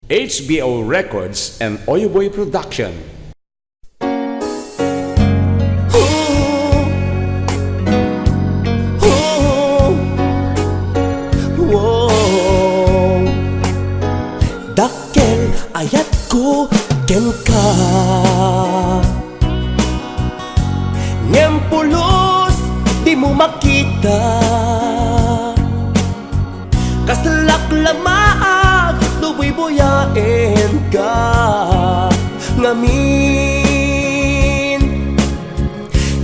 HBO Records and Oyoboy Production. Dakkel ayat ko ken ka Ngempulos di mo makita Kaslak lamaag luboy boyain ka Ngamin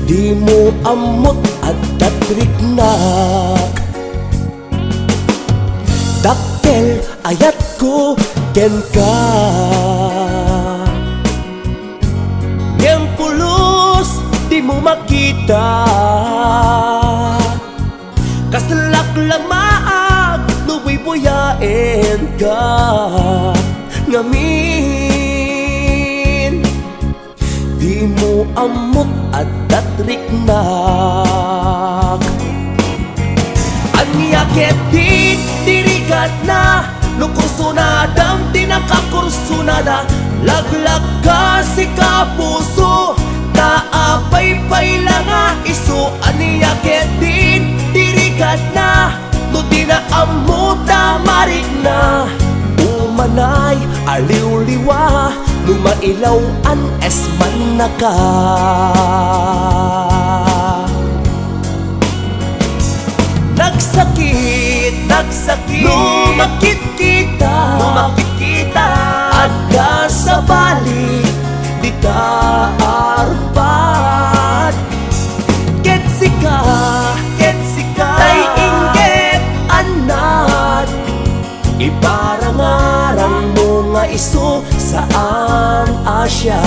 di mo amot at tatriknak Dakkel ayat ko ken ka Yang pulos di mo makita Kaslak lamaag luboy boyain ka Ngamin di mo amot at tatriknak Anya ketit dirigat na Lukusunadang tinakakursunada Laglag ka si kapuso Taapay-pay lang nga iso Aniya ketin dirigat na No di na amuta marig na Umanay aliw-liwa Lumailaw an esman na ka Nagsakit, lumakit kita Adda sa balik, di ta arpad Ketsika, tay inggit anad Iparangarang mo nga iso saan asya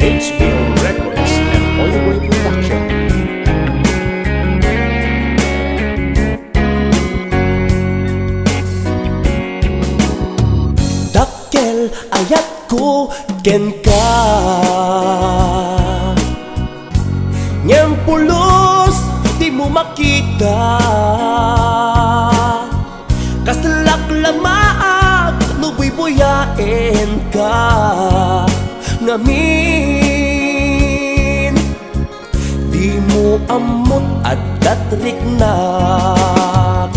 HBO Records and Oyoboy Production. Dakkel ayat ko ken ka Ngang pulos di mo makita Kaslak lamaag luboy boyain ka Ngamin di mo amot at tatriknak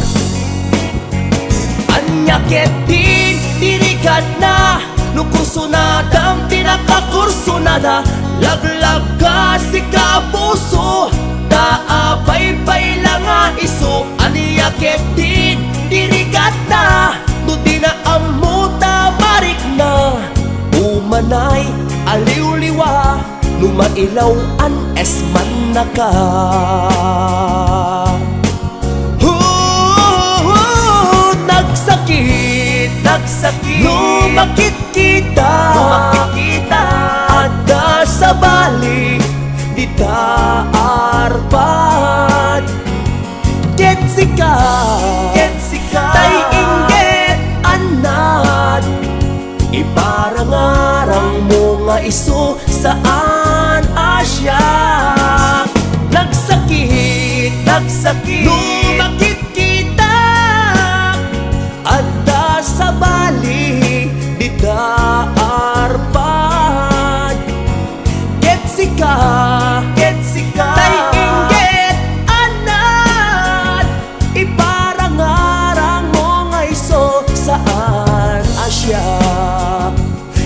Anya ketin dirigat na Lukusunadang tinakakursunada Laglag ka si kapuso Taapay-pay lang nga iso Aniya ketin dirigat na No di na amuta marik na Umanay aliw-liwa Lumailaw an esman na ka Nagsakit, lumakit kita Adda sa balik, di ta arpad Ketsika, tay inggit anad Iparangarang mo nga iso saan asya Nagsakit, lumakit kita Adda sa bali, di ta arpad Ketsika, tay inggit anad Iparangarang mo nga iso saan asya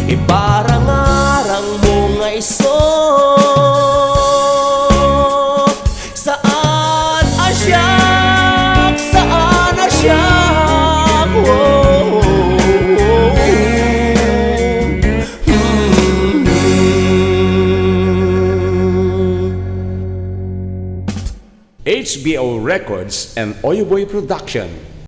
Iparangarang mo nga iso saan asya Saan asya HBO Records and Oyoboy Production.